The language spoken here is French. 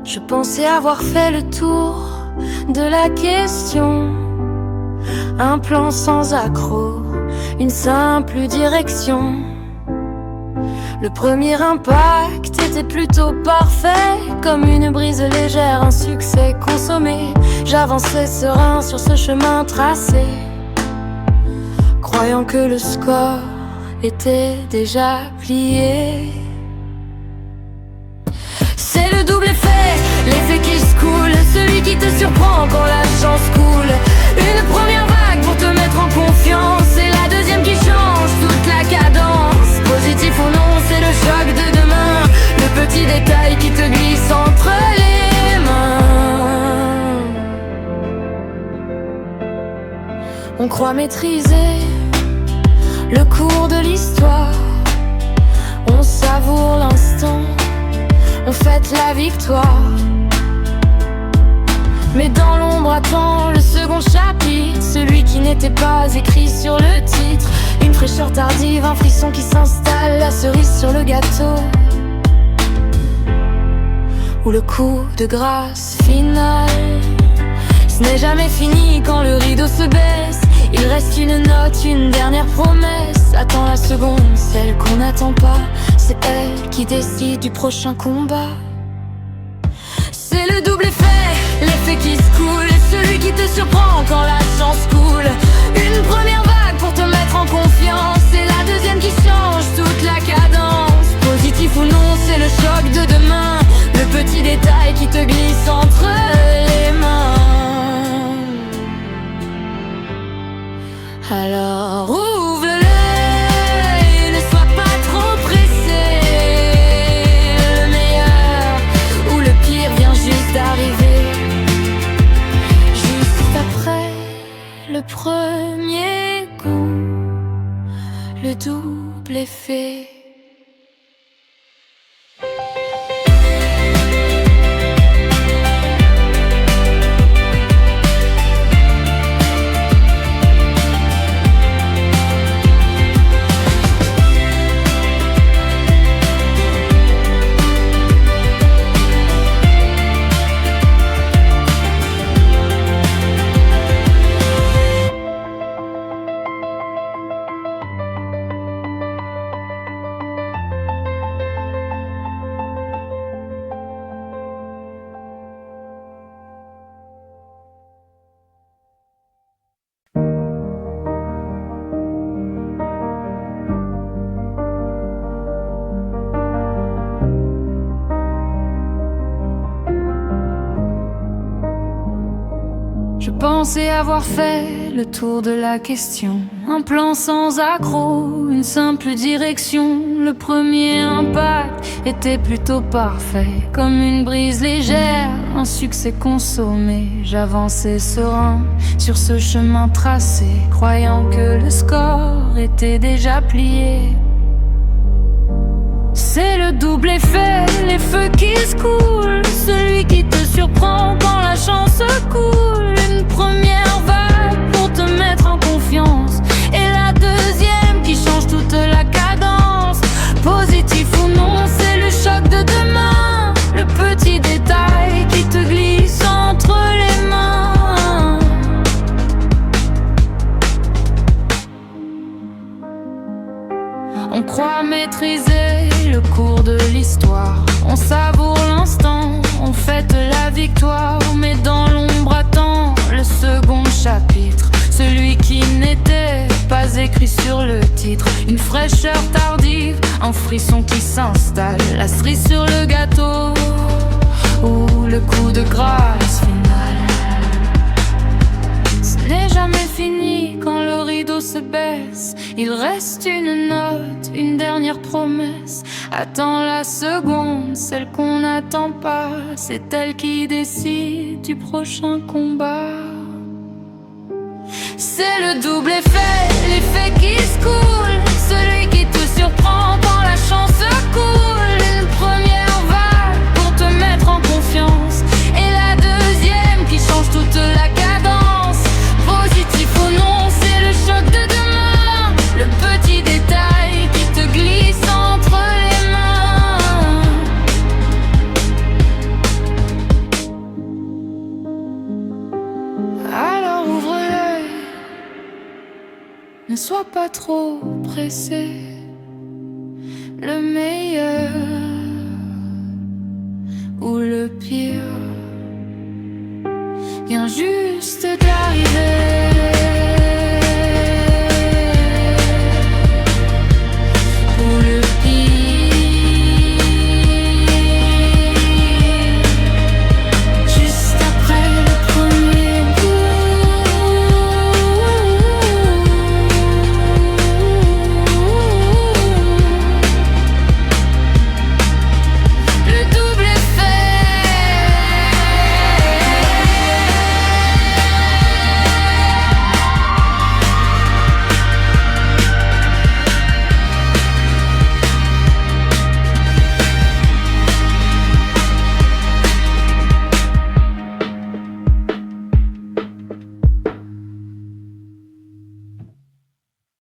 Je pensais avoir fait le tour de la question. Un plan sans accroc, une simple direction. Le premier impact était plutôt parfait, comme une brise légère, un succès consommé. J'avançais serein sur ce chemin tracé, croyant que le score était déjà plié. C'est le double effet, l'effet qui se coule, celui qui te surprend quand la chance coule. Une première vague pour te mettre en confiance, et la deuxième qui change toute la cadence. Positif ou non, c'est le choc de demain, le petit détail qui te glisse entre les mains. On croit maîtriser le cours de l'histoire, on savoure l'instant, on fête la victoire. Mais dans l'ombre attend le second chapitre, celui qui n'était pas écrit sur le titre. Une fraîcheur tardive, un frisson qui s'installe, la cerise sur le gâteau, ou le coup de grâce final. Ce n'est jamais fini quand le rideau se baisse, il reste une note, une dernière promesse. Attends la seconde, celle qu'on n'attend pas, c'est elle qui décide du prochain combat. C'est le double effet, l'effet qui se coule, celui qui te surprend quand la chance coule. Une première vague pour te mettre en confiance, et la deuxième qui change toute la cadence. Positif ou non, c'est le choc de demain, le petit détail qui te glisse entre les mains. Alors ouvre l'œil, ne sois pas trop pressé. Le meilleur ou le pire vient juste d'arriver. Juste après le premier coup, le double effet. Je pensais avoir fait le tour de la question. Un plan sans accroc, une simple direction. Le premier impact était plutôt parfait, comme une brise légère, un succès consommé. J'avançais serein sur ce chemin tracé, croyant que le score était déjà plié. C'est le double effet, les feux qui se coulent, celui qui te surprend quand la chance coule. Une première vague pour te mettre en confiance, et la deuxième qui change toute la cadence. Positif ou non, c'est le choc de demain, le petit détail qui te glisse entre les mains. On croit maîtriser le cours de l'histoire, on savoure l'instant, on fête la victoire. Mais dans l'ombre attend le second chapitre, celui qui n'était pas écrit sur le titre. Une fraîcheur tardive, un frisson qui s'installe, la cerise sur le gâteau, ou le coup de grâce final. Ce n'est jamais fini quand le rideau se baisse, il reste une note, une dernière promesse. Attends la seconde, celle qu'on n'attend pas, c'est elle qui décide du prochain combat. C'est le double effet, l'effet qui se coule, celui qui te surprend quand la chance coule. Une première vague pour te mettre en confiance, et la deuxième qui change toute la cadence. Positif ou non, c'est le choc de demain, le petit détail qui te glisse entre les mains. Ne sois pas trop pressé, le meilleur ou le pire vient juste d'arriver.